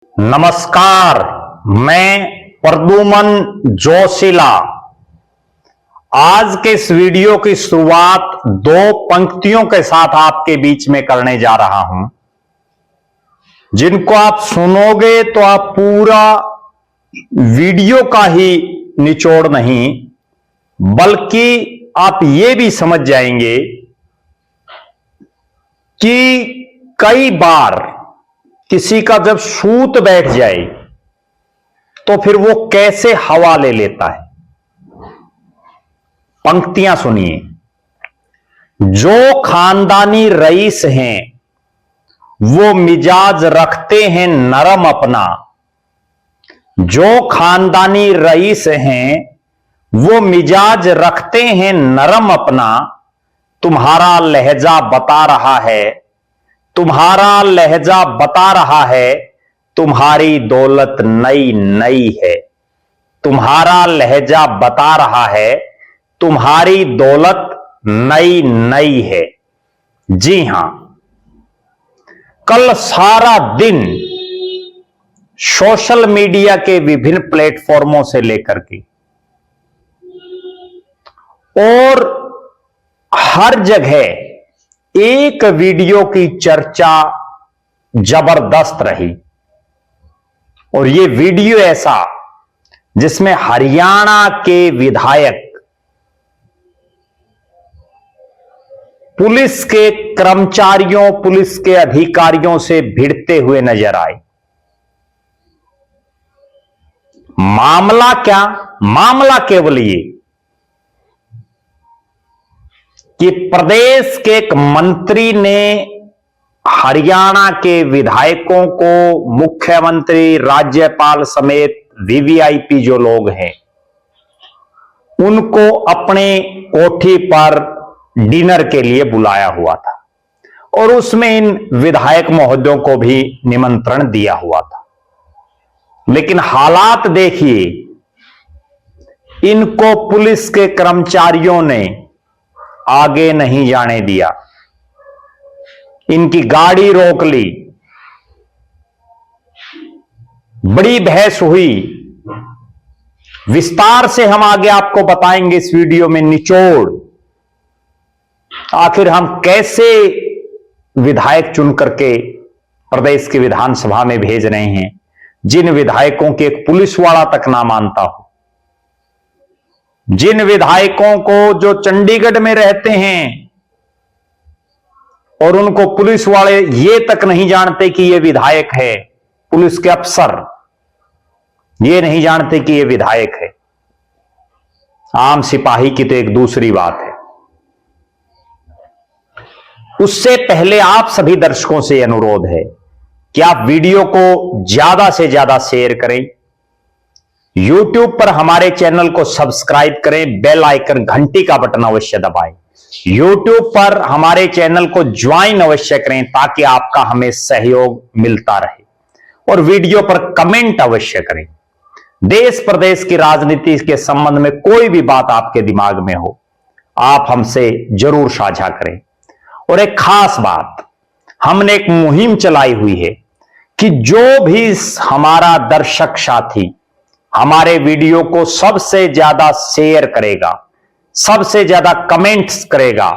नमस्कार, मैं प्रद्युमन जोशीला। आज के इस वीडियो की शुरुआत दो पंक्तियों के साथ आपके बीच में करने जा रहा हूं, जिनको आप सुनोगे तो आप पूरा वीडियो का ही निचोड़ नहीं, बल्कि आप ये भी समझ जाएंगे कि कई बार किसी का जब सूत बैठ जाए तो फिर वो कैसे हवा ले लेता है। पंक्तियां सुनिए। जो खानदानी रईस हैं वो मिजाज रखते हैं नरम अपना। जो खानदानी रईस हैं वो मिजाज रखते हैं नरम अपना। तुम्हारा लहजा बता रहा है, तुम्हारा लहजा बता रहा है, तुम्हारी दौलत नई नई है। तुम्हारा लहजा बता रहा है, तुम्हारी दौलत नई नई है। जी हां, कल सारा दिन सोशल मीडिया के विभिन्न प्लेटफॉर्मों से लेकर के और हर जगह एक वीडियो की चर्चा जबरदस्त रही। और यह वीडियो ऐसा जिसमें हरियाणा के विधायक पुलिस के कर्मचारियों, पुलिस के अधिकारियों से भिड़ते हुए नजर आए। मामला क्या? मामला केवल ये कि प्रदेश के एक मंत्री ने हरियाणा के विधायकों को, मुख्यमंत्री, राज्यपाल समेत वीवीआईपी जो लोग हैं, उनको अपने कोठी पर डिनर के लिए बुलाया हुआ था और उसमें इन विधायक महोदयों को भी निमंत्रण दिया हुआ था। लेकिन हालात देखिए, इनको पुलिस के कर्मचारियों ने आगे नहीं जाने दिया, इनकी गाड़ी रोक ली, बड़ी बहस हुई। विस्तार से हम आगे आपको बताएंगे इस वीडियो में निचोड़, आखिर हम कैसे विधायक चुन करके प्रदेश की विधानसभा में भेज रहे हैं, जिन विधायकों के एक पुलिस वाला तक ना मानता हो, जिन विधायकों को जो चंडीगढ़ में रहते हैं और उनको पुलिस वाले ये तक नहीं जानते कि ये विधायक है, पुलिस के अफसर ये नहीं जानते कि ये विधायक है। आम सिपाही की तो एक दूसरी बात है। उससे पहले आप सभी दर्शकों से अनुरोध है कि आप वीडियो को ज्यादा से ज्यादा शेयर करें, YouTube पर हमारे चैनल को सब्सक्राइब करें, बेल आइकन घंटी का बटन अवश्य दबाएं। YouTube पर हमारे चैनल को ज्वाइन अवश्य करें ताकि आपका हमें सहयोग मिलता रहे, और वीडियो पर कमेंट अवश्य करें। देश प्रदेश की राजनीति के संबंध में कोई भी बात आपके दिमाग में हो, आप हमसे जरूर साझा करें। और एक खास बात, हमने एक मुहिम चलाई हुई है कि जो भी हमारा दर्शक साथी हमारे वीडियो को सबसे ज्यादा शेयर करेगा, सबसे ज्यादा कमेंट्स करेगा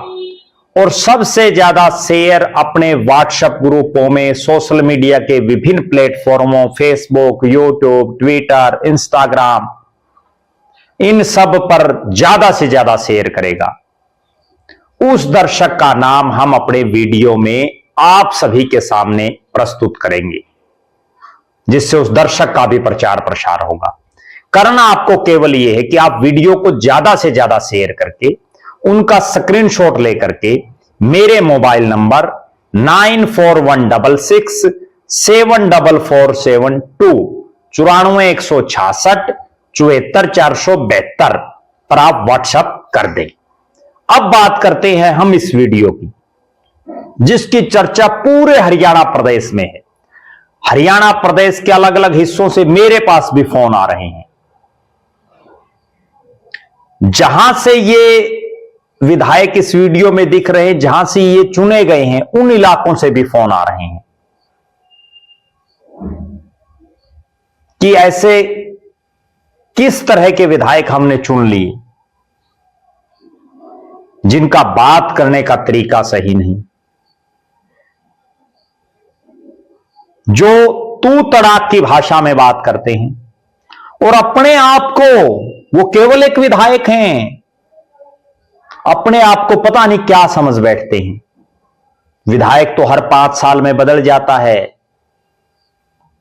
और सबसे ज्यादा शेयर अपने व्हाट्सएप ग्रुपों में, सोशल मीडिया के विभिन्न प्लेटफॉर्मों, फेसबुक, यूट्यूब, ट्विटर, इंस्टाग्राम, इन सब पर ज्यादा से ज्यादा शेयर करेगा, उस दर्शक का नाम हम अपने वीडियो में आप सभी के सामने प्रस्तुत करेंगे, जिससे उस दर्शक का भी प्रचार प्रसार होगा। करना आपको केवल यह है कि आप वीडियो को ज्यादा से ज्यादा शेयर करके उनका स्क्रीनशॉट लेकर के मेरे मोबाइल नंबर 9416674472 9416674472 पर आप व्हाट्सएप कर दें। अब बात करते हैं हम इस वीडियो की, जिसकी चर्चा पूरे हरियाणा प्रदेश में है। हरियाणा प्रदेश के अलग अलग हिस्सों से मेरे पास भी फोन आ रहे हैं, जहां से ये विधायक इस वीडियो में दिख रहे हैं, जहां से ये चुने गए हैं, उन इलाकों से भी फोन आ रहे हैं। कि ऐसे किस तरह के विधायक हमने चुन लिए जिनका बात करने का तरीका सही नहीं, जो तू तड़ाक की भाषा में बात करते हैं और अपने आप को, वो केवल एक विधायक हैं, अपने आप को पता नहीं क्या समझ बैठते हैं। विधायक तो हर 5 साल में बदल जाता है,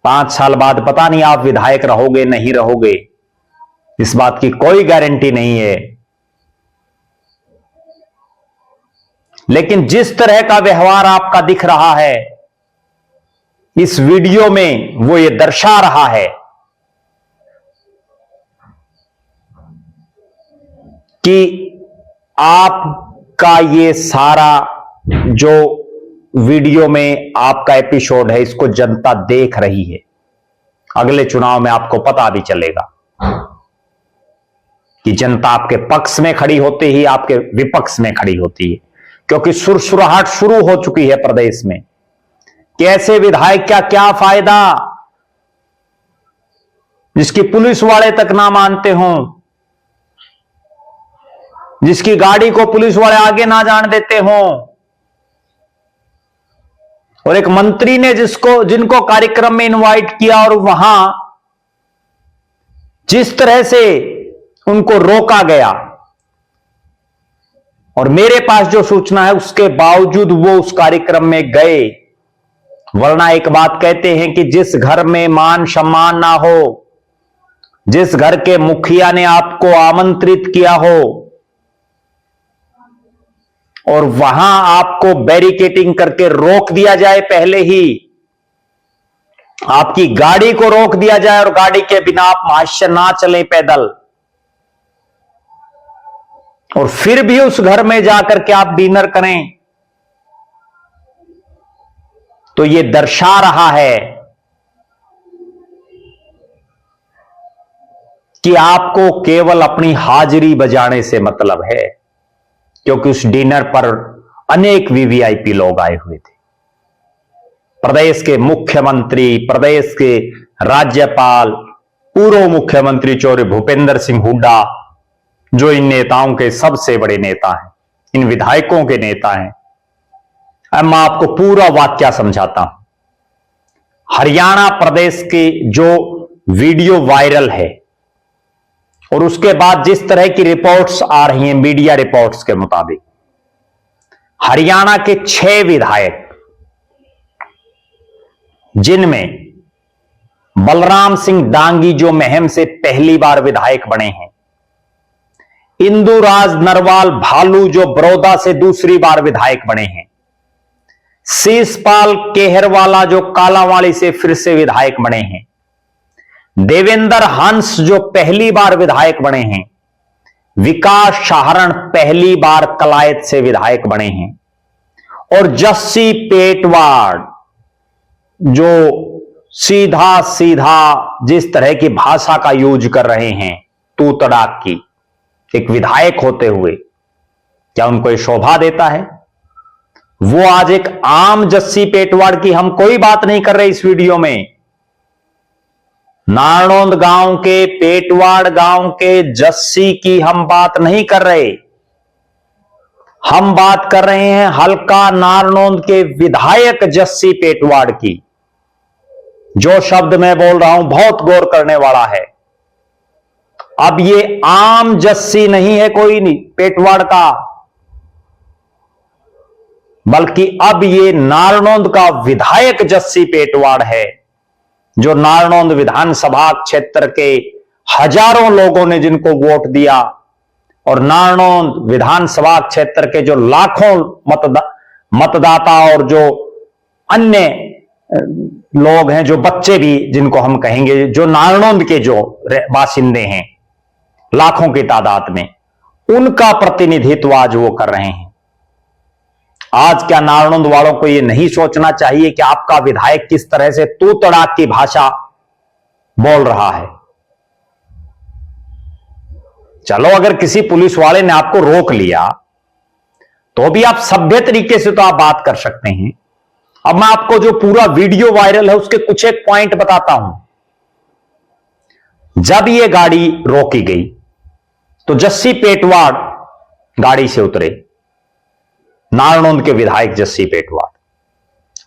5 साल बाद पता नहीं आप विधायक रहोगे नहीं रहोगे, इस बात की कोई गारंटी नहीं है। लेकिन जिस तरह का व्यवहार आपका दिख रहा है इस वीडियो में, वो ये दर्शा रहा है कि आपका ये सारा जो वीडियो में आपका एपिसोड है, इसको जनता देख रही है। अगले चुनाव में आपको पता भी चलेगा कि जनता आपके पक्ष में खड़ी होती ही आपके विपक्ष में खड़ी होती है, क्योंकि सुरसुराहट शुरू हो चुकी है प्रदेश में। कैसे विधायक का क्या फायदा जिसकी पुलिस वाले तक ना मानते हों, जिसकी गाड़ी को पुलिस वाले आगे ना जान देते हों, और एक मंत्री ने जिनको कार्यक्रम में इनवाइट किया और वहां जिस तरह से उनको रोका गया, और मेरे पास जो सूचना है उसके बावजूद वो उस कार्यक्रम में गए। वरना एक बात कहते हैं कि जिस घर में मान सम्मान ना हो, जिस घर के मुखिया ने आपको आमंत्रित किया हो और वहां आपको बैरिकेडिंग करके रोक दिया जाए, पहले ही आपकी गाड़ी को रोक दिया जाए और गाड़ी के बिना आप महाशय ना चलें पैदल, और फिर भी उस घर में जाकर के आप डिनर करें, तो यह दर्शा रहा है कि आपको केवल अपनी हाजिरी बजाने से मतलब है। क्योंकि उस डिनर पर अनेक वीवीआईपी लोग आए हुए थे, प्रदेश के मुख्यमंत्री, प्रदेश के राज्यपाल, पूर्व मुख्यमंत्री चौधरी भूपेंद्र सिंह हुड्डा, जो इन नेताओं के सबसे बड़े नेता हैं, इन विधायकों के नेता हैं। अब मैं आपको पूरा वाक्य समझाता हूं। हरियाणा प्रदेश की जो वीडियो वायरल है और उसके बाद जिस तरह की रिपोर्ट्स आ रही हैं, मीडिया रिपोर्ट्स के मुताबिक, हरियाणा के 6 विधायक, जिनमें बलराम सिंह डांगी जो महम से पहली बार विधायक बने हैं, इंदुराज नरवाल भालू जो बड़ौदा से दूसरी बार विधायक बने हैं, शीशपाल केहरवाला जो कालावाड़ी से फिर से विधायक बने हैं, देवेंद्र हंस जो पहली बार विधायक बने हैं, विकास शाहरण पहली बार कलायत से विधायक बने हैं, और जस्सी पेटवाड़ जो सीधा सीधा जिस तरह की भाषा का यूज कर रहे हैं, तू तड़ाक की, एक विधायक होते हुए क्या उनको यह शोभा देता है? वो आज एक आम जस्सी पेटवाड़ की हम कोई बात नहीं कर रहे इस वीडियो में। नारनौंद गांव के, पेटवाड़ गांव के जस्सी की हम बात नहीं कर रहे। हम बात कर रहे हैं हल्का नारनौंद के विधायक जस्सी पेटवाड़ की। जो शब्द मैं बोल रहा हूं बहुत गौर करने वाला है। अब ये आम जस्सी नहीं है कोई नहीं पेटवाड़ का, बल्कि अब ये नारनौंद का विधायक जस्सी पेटवाड़ है, जो नारनौंद विधानसभा क्षेत्र के हजारों लोगों ने जिनको वोट दिया, और नारनौंद विधानसभा क्षेत्र के जो लाखों मतदाता और जो अन्य लोग हैं, जो बच्चे भी जिनको हम कहेंगे, जो नारनौंद के जो बाशिंदे हैं लाखों की तादाद में, उनका प्रतिनिधित्व आज वो कर रहे हैं। आज क्या नारनौंद वालों को यह नहीं सोचना चाहिए कि आपका विधायक किस तरह से तू तड़ाक की भाषा बोल रहा है? चलो, अगर किसी पुलिस वाले ने आपको रोक लिया तो भी आप सभ्य तरीके से तो आप बात कर सकते हैं। अब मैं आपको जो पूरा वीडियो वायरल है उसके कुछ एक पॉइंट बताता हूं। जब ये गाड़ी रोकी गई तो जस्सी पेटवाड़ गाड़ी से उतरे, नारनौंद के विधायक जस्सी पेटवाड़,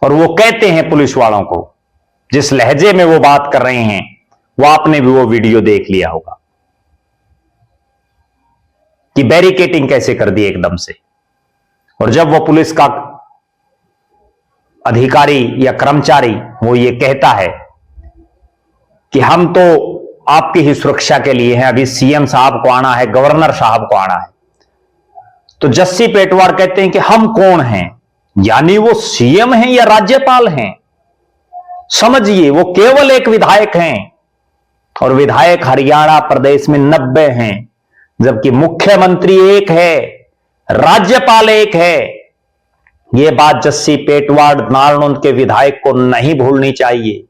और वो कहते हैं पुलिस वालों को, जिस लहजे में वो बात कर रहे हैं वो आपने भी वो वीडियो देख लिया होगा कि बैरिकेटिंग कैसे कर दी एकदम से। और जब वो पुलिस का अधिकारी या कर्मचारी वो ये कहता है कि हम तो आपकी ही सुरक्षा के लिए हैं, अभी सीएम साहब को आना है, गवर्नर साहब को आना है, तो जस्सी पेटवाड़ कहते हैं कि हम कौन हैं, यानी वो सीएम हैं या राज्यपाल हैं? समझिए, वो केवल एक विधायक हैं, और विधायक हरियाणा प्रदेश में 90 हैं, जबकि मुख्यमंत्री एक है, राज्यपाल एक है। यह बात जस्सी पेटवाड़ नारनौंद के विधायक को नहीं भूलनी चाहिए।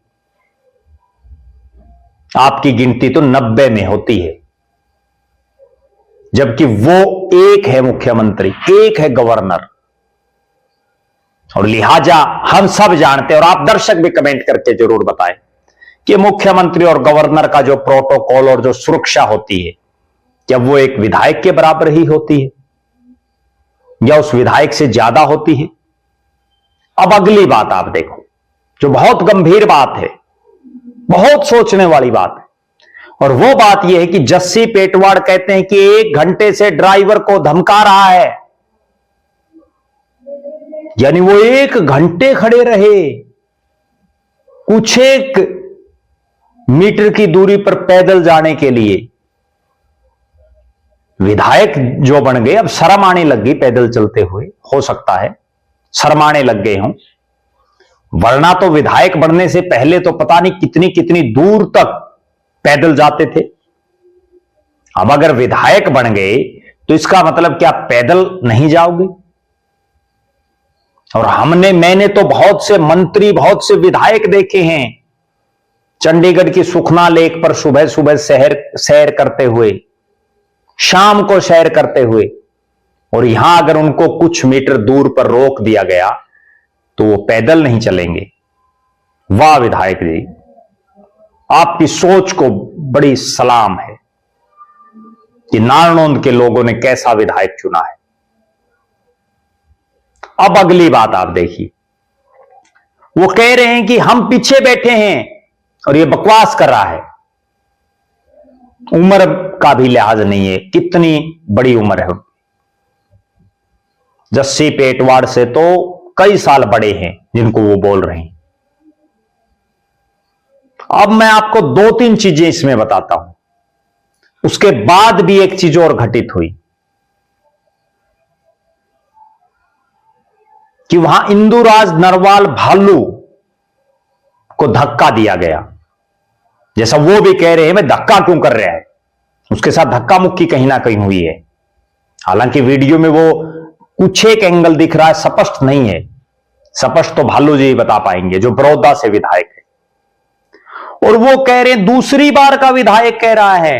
आपकी गिनती तो 90 में होती है, जबकि वो एक है मुख्यमंत्री, एक है गवर्नर। और लिहाजा हम सब जानते हैं, और आप दर्शक भी कमेंट करके जरूर बताएं कि मुख्यमंत्री और गवर्नर का जो प्रोटोकॉल और जो सुरक्षा होती है, क्या वो एक विधायक के बराबर ही होती है या उस विधायक से ज्यादा होती है? अब अगली बात आप देखो, जो बहुत गंभीर बात है, बहुत सोचने वाली बात है, और वो बात यह है कि जस्सी पेटवाड़ कहते हैं कि 1 घंटे से ड्राइवर को धमका रहा है, यानी वो 1 घंटे खड़े रहे कुछ एक मीटर की दूरी पर पैदल जाने के लिए। विधायक जो बन गए, अब शर्म आने लग गई पैदल चलते हुए, हो सकता है शर्माने लग गए हों, वरना तो विधायक बनने से पहले तो पता नहीं कितनी कितनी दूर तक पैदल जाते थे। अब अगर विधायक बन गए तो इसका मतलब क्या पैदल नहीं जाओगे? और मैंने तो बहुत से मंत्री, बहुत से विधायक देखे हैं चंडीगढ़ की सुखना लेक पर सुबह सुबह सैर करते हुए, शाम को सैर करते हुए, और यहां अगर उनको कुछ मीटर दूर पर रोक दिया गया तो वो पैदल नहीं चलेंगे। वाह विधायक जी, आपकी सोच को बड़ी सलाम है कि नारनौंद के लोगों ने कैसा विधायक चुना है। अब अगली बात आप देखिए, वो कह रहे हैं कि हम पीछे बैठे हैं, और ये बकवास कर रहा है। उम्र का भी लिहाज नहीं है, कितनी बड़ी उम्र है। जस्सी पेटवाड़ से तो कई साल बड़े हैं जिनको वो बोल रहे हैं। अब मैं आपको 2-3 चीजें इसमें बताता हूं, उसके बाद भी एक चीज और घटित हुई कि वहां इंदुराज नरवाल भालू को धक्का दिया गया। जैसा वो भी कह रहे हैं मैं धक्का क्यों कर रहा है, उसके साथ धक्का मुक्की कहीं ना कहीं हुई है। हालांकि वीडियो में वो कुछ एक एंगल दिख रहा है, स्पष्ट नहीं है। स्पष्ट तो भालू जी बता पाएंगे जो बड़ौदा से विधायक है। और वो कह रहे हैं, दूसरी बार का विधायक कह रहा है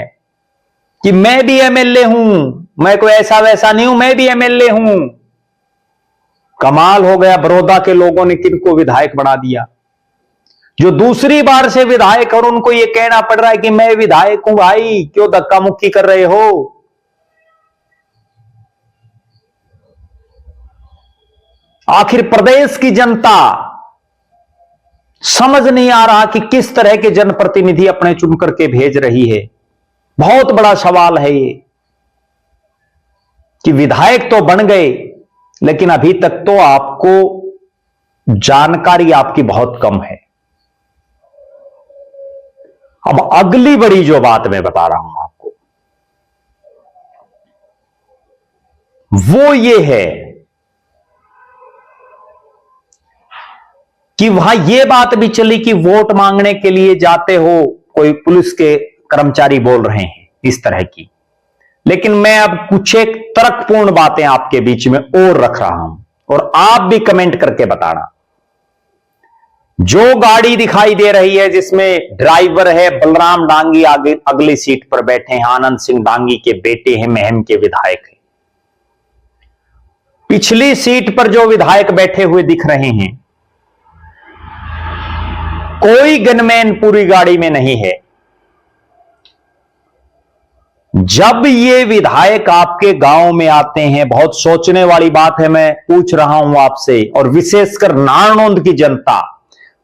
कि मैं भी एमएलए हूं, मैं कोई ऐसा वैसा नहीं हूं, मैं भी एमएलए हूं। कमाल हो गया, बड़ौदा के लोगों ने किनको विधायक बना दिया। जो दूसरी बार से विधायक, और उनको यह कहना पड़ रहा है कि मैं विधायक हूं। भाई क्यों धक्का मुक्की कर रहे हो? आखिर प्रदेश की जनता समझ नहीं आ रहा कि किस तरह के जनप्रतिनिधि अपने चुन करके भेज रही है। बहुत बड़ा सवाल है ये कि विधायक तो बन गए, लेकिन अभी तक तो आपको जानकारी आपकी बहुत कम है। अब अगली बड़ी जो बात मैं बता रहा हूं आपको, वो ये है कि वहां यह बात भी चली कि वोट मांगने के लिए जाते हो, कोई पुलिस के कर्मचारी बोल रहे हैं इस तरह की। लेकिन मैं अब कुछ एक तर्कपूर्ण बातें आपके बीच में और रख रहा हूं, और आप भी कमेंट करके बताना। जो गाड़ी दिखाई दे रही है जिसमें ड्राइवर है बलराम डांगी, आगे अगली सीट पर बैठे हैं आनंद सिंह डांगी के बेटे हैं, महम के विधायक हैं। पिछली सीट पर जो विधायक बैठे हुए दिख रहे हैं, कोई गनमैन पूरी गाड़ी में नहीं है, जब ये विधायक आपके गांव में आते हैं, बहुत सोचने वाली बात है, मैं पूछ रहा हूं आपसे, और विशेषकर नारनौंद की जनता,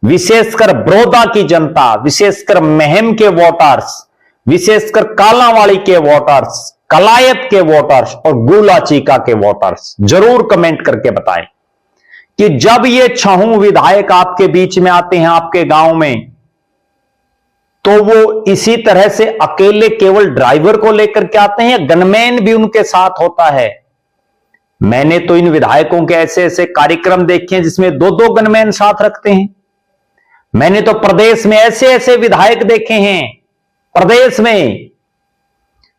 विशेषकर बड़ौदा की जनता, विशेषकर महम के वोटर्स, विशेषकर कालांवाड़ी के वोटर्स, कलायत के वोटर्स और गुला चीका के वोटर्स, जरूर कमेंट करके बताएं कि जब ये छहों विधायक आपके बीच में आते हैं, आपके गांव में, तो वो इसी तरह से अकेले केवल ड्राइवर को लेकर के आते हैं या गनमैन भी उनके साथ होता है? मैंने तो इन विधायकों के ऐसे ऐसे कार्यक्रम देखे हैं जिसमें दो दो गनमैन साथ रखते हैं। मैंने तो प्रदेश में ऐसे ऐसे विधायक देखे हैं, प्रदेश में,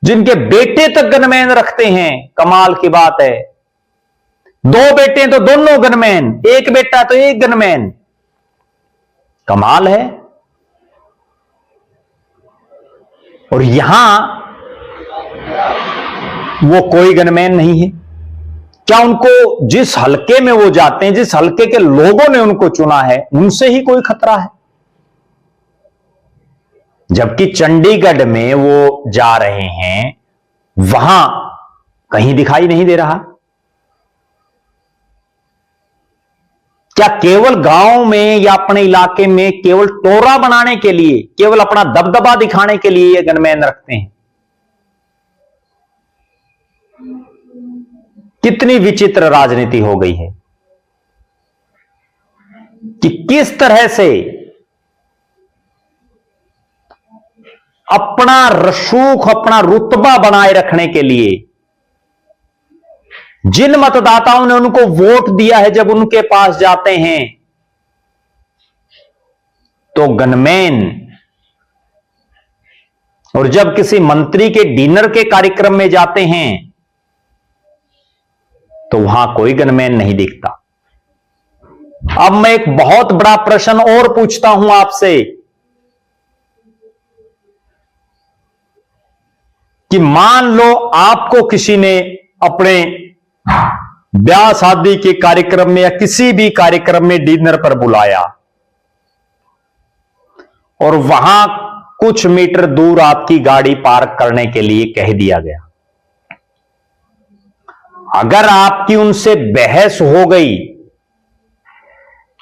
जिनके बेटे तक गनमैन रखते हैं। कमाल की बात है, दो बेटे तो दोनों गनमैन, एक बेटा तो एक गनमैन। कमाल है। और यहां वो कोई गनमैन नहीं है। क्या उनको, जिस हलके में वो जाते हैं, जिस हलके के लोगों ने उनको चुना है, उनसे ही कोई खतरा है? जबकि चंडीगढ़ में वो जा रहे हैं, वहां कहीं दिखाई नहीं दे रहा। क्या केवल गांव में या अपने इलाके में केवल टोरा बनाने के लिए, केवल अपना दबदबा दिखाने के लिए ये गनमैन रखते हैं? कितनी विचित्र राजनीति हो गई है कि किस तरह से अपना रसूख, अपना रुतबा बनाए रखने के लिए जिन मतदाताओं ने उनको वोट दिया है, जब उनके पास जाते हैं तो गनमैन, और जब किसी मंत्री के डिनर के कार्यक्रम में जाते हैं तो वहां कोई गनमैन नहीं दिखता। अब मैं एक बहुत बड़ा प्रश्न और पूछता हूं आपसे कि मान लो आपको किसी ने अपने ब्याह शादी के कार्यक्रम में या किसी भी कार्यक्रम में डिनर पर बुलाया और वहां कुछ मीटर दूर आपकी गाड़ी पार्क करने के लिए कह दिया गया। अगर आपकी उनसे बहस हो गई,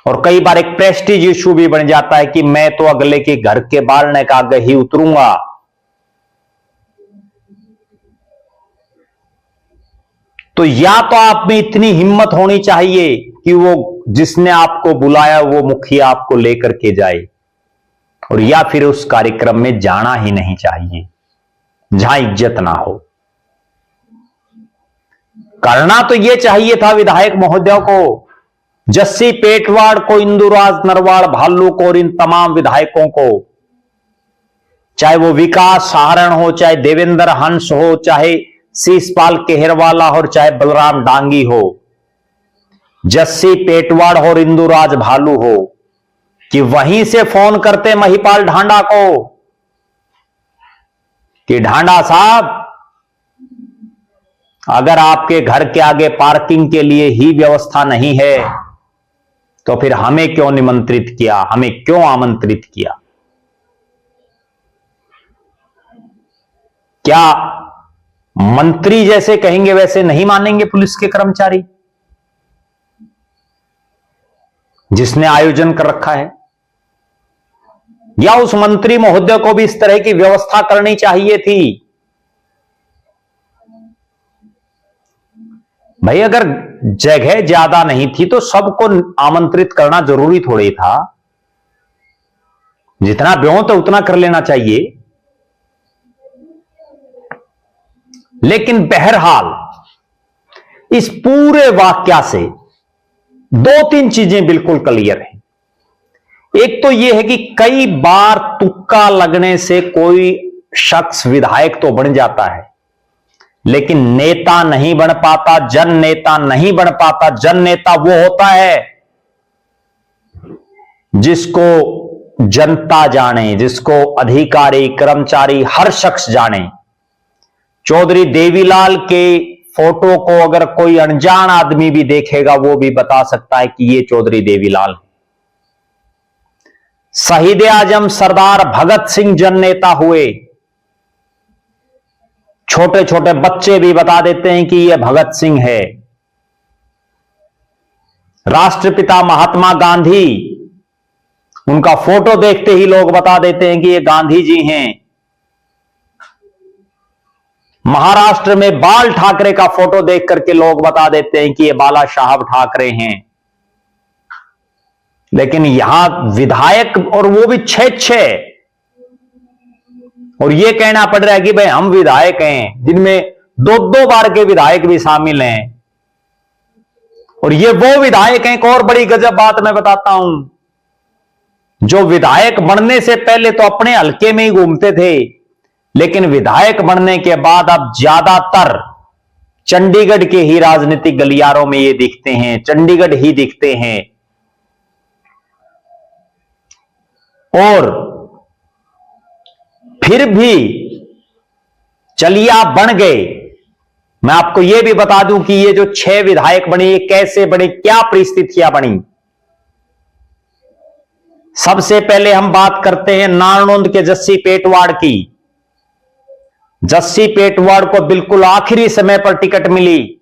और कई बार एक प्रेस्टीज इशू भी बन जाता है कि मैं तो अगले के घर के बालने का आगे ही उतरूंगा, तो या तो आप में इतनी हिम्मत होनी चाहिए कि वो जिसने आपको बुलाया वो मुखिया आपको लेकर के जाए, और या फिर उस कार्यक्रम में जाना ही नहीं चाहिए जहां इज्जत ना हो। करना तो यह चाहिए था विधायक महोदय को, जस्सी पेटवाड़ को, इंदुराज नरवाड़ भालू को और इन तमाम विधायकों को, चाहे वो विकास सहारण हो, चाहे देवेंद्र हंस हो, चाहे शीशपाल केहरवाला हो, चाहे बलराम डांगी हो, जस्सी पेटवाड़ और इंदुराज भालू हो, कि वहीं से फोन करते महिपाल ढांडा को कि ढांडा साहब, अगर आपके घर के आगे पार्किंग के लिए ही व्यवस्था नहीं है तो फिर हमें क्यों निमंत्रित किया, हमें क्यों आमंत्रित किया? क्या मंत्री जैसे कहेंगे वैसे नहीं मानेंगे पुलिस के कर्मचारी जिसने आयोजन कर रखा है? या उस मंत्री महोदय को भी इस तरह की व्यवस्था करनी चाहिए थी? भाई, अगर जगह ज्यादा नहीं थी तो सबको आमंत्रित करना जरूरी थोड़ी था। जितना ब्यों तो उतना कर लेना चाहिए। लेकिन बहरहाल इस पूरे वाकया से दो तीन चीजें बिल्कुल क्लियर हैं। एक तो यह है कि कई बार तुक्का लगने से कोई शख्स विधायक तो बन जाता है, लेकिन नेता नहीं बन पाता, जन नेता नहीं बन पाता। जन नेता वो होता है जिसको जनता जाने, जिसको अधिकारी, कर्मचारी, हर शख्स जाने। चौधरी देवीलाल के फोटो को अगर कोई अनजान आदमी भी देखेगा वो भी बता सकता है कि ये चौधरी देवीलाल है। शहीद आजम सरदार भगत सिंह जन नेता हुए, छोटे छोटे बच्चे भी बता देते हैं कि यह भगत सिंह है। राष्ट्रपिता महात्मा गांधी, उनका फोटो देखते ही लोग बता देते हैं कि ये गांधी जी हैं। महाराष्ट्र में बाल ठाकरे का फोटो देख करके लोग बता देते हैं कि ये बाला साहब ठाकरे हैं। लेकिन यहां विधायक, और वो भी 6-6, और ये कहना पड़ रहा है कि भाई हम विधायक हैं, जिनमें 2-2 बार के विधायक भी शामिल हैं। और ये वो विधायक हैं, एक और बड़ी गजब बात मैं बताता हूं, जो विधायक बनने से पहले तो अपने हलके में ही घूमते थे, लेकिन विधायक बनने के बाद अब ज्यादातर चंडीगढ़ के ही राजनीतिक गलियारों में ये दिखते हैं, चंडीगढ़ ही दिखते हैं। और फिर भी चलिए आप बन गए। मैं आपको यह भी बता दूं कि ये जो 6 विधायक बने, ये कैसे बने, क्या परिस्थितियां बनी। सबसे पहले हम बात करते हैं नारनौंद के जस्सी पेटवाड़ की। जस्सी पेटवाड़ को बिल्कुल आखिरी समय पर टिकट मिली।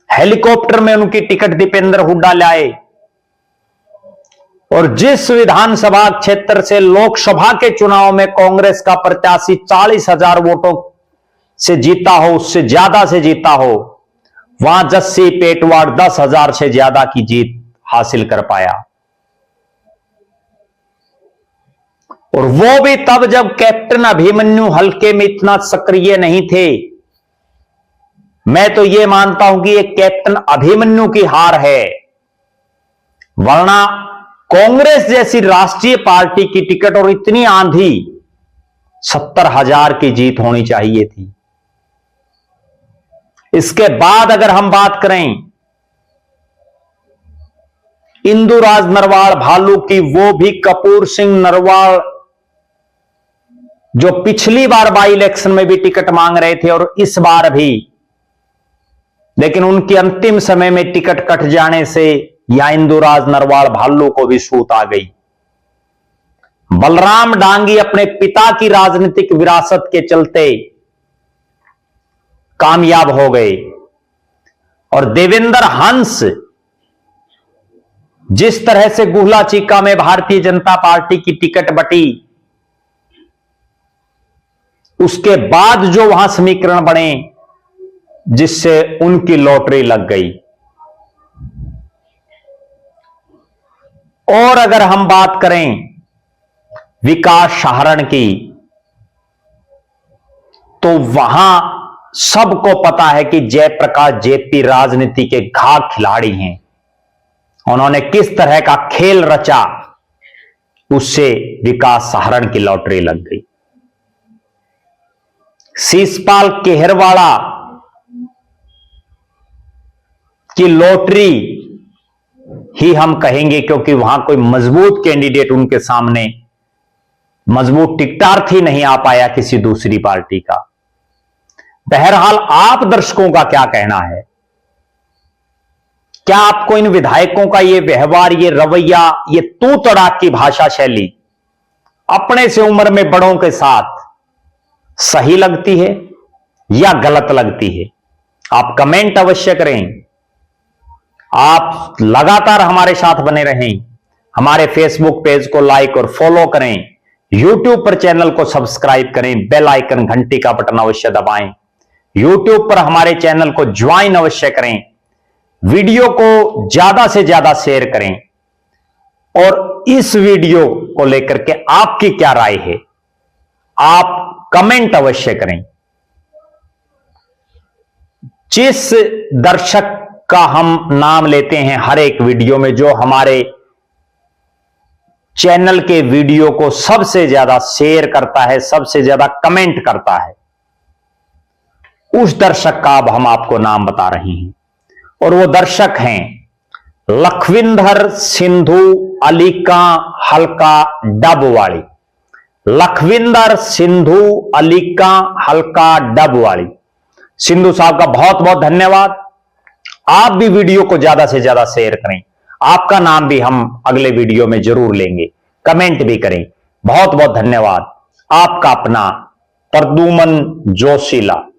हेलीकॉप्टर में उनकी टिकट दीपेंद्र हुड्डा लाए, और जिस विधानसभा क्षेत्र से लोकसभा के चुनाव में कांग्रेस का प्रत्याशी 40,000 वोटों से जीता हो, उससे ज्यादा से जीता हो, वहां जस्सी पेटवाड़ 10,000 से ज्यादा की जीत हासिल कर पाया। और वो भी तब जब कैप्टन अभिमन्यु हल्के में इतना सक्रिय नहीं थे। मैं तो यह मानता हूं कि ये कैप्टन अभिमन्यु की हार है, वरना कांग्रेस जैसी राष्ट्रीय पार्टी की टिकट और इतनी आंधी, 70,000 की जीत होनी चाहिए थी। इसके बाद अगर हम बात करें इंदुराज नरवाल भालू की, वो भी कपूर सिंह नरवाल जो पिछली बार बाई इलेक्शन में भी टिकट मांग रहे थे और इस बार भी, लेकिन उनके अंतिम समय में टिकट कट जाने से या इंदुराज नरवाल भालू को भी सूत आ गई। बलराम डांगी अपने पिता की राजनीतिक विरासत के चलते कामयाब हो गए, और देवेंद्र हंस जिस तरह से गुहला चीका में भारतीय जनता पार्टी की टिकट बटी, उसके बाद जो वहां समीकरण बने, जिससे उनकी लॉटरी लग गई। और अगर हम बात करें विकास सहारण की, तो वहां सबको पता है कि जयप्रकाश जेपी राजनीति के घाघ खिलाड़ी हैं। उन्होंने किस तरह का खेल रचा, उससे विकास सहारण की लॉटरी लग गई। शीशपाल केहरवाड़ा की लॉटरी ही हम कहेंगे, क्योंकि वहां कोई मजबूत कैंडिडेट उनके सामने, मजबूत टिकटार्थी नहीं आ पाया किसी दूसरी पार्टी का। बहरहाल आप दर्शकों का क्या कहना है? क्या आपको इन विधायकों का ये व्यवहार, ये रवैया, ये तू तड़ाक की भाषा शैली अपने से उम्र में बड़ों के साथ सही लगती है या गलत लगती है? आप कमेंट अवश्य करें। आप लगातार हमारे साथ बने रहें। हमारे फेसबुक पेज को लाइक और फॉलो करें। यूट्यूब पर चैनल को सब्सक्राइब करें। बेल आइकन घंटी का बटन अवश्य दबाएं। यूट्यूब पर हमारे चैनल को ज्वाइन अवश्य करें। वीडियो को ज्यादा से ज्यादा शेयर करें। और इस वीडियो को लेकर के आपकी क्या राय है, आप कमेंट अवश्य करें। जिस दर्शक का हम नाम लेते हैं हर एक वीडियो में, जो हमारे चैनल के वीडियो को सबसे ज्यादा शेयर करता है, सबसे ज्यादा कमेंट करता है, उस दर्शक का अब हम आपको नाम बता रहे हैं। और वो दर्शक हैं लखविंदर सिंधु अलीका हल्का डबवाड़ी। लखविंदर सिंधु अलीका हल्का डबवाड़ी। सिंधु साहब का बहुत बहुत धन्यवाद। आप भी वीडियो को ज्यादा से ज्यादा शेयर करें। आपका नाम भी हम अगले वीडियो में जरूर लेंगे। कमेंट भी करें। बहुत बहुत धन्यवाद। आपका अपना प्रद्युमन जोशीला।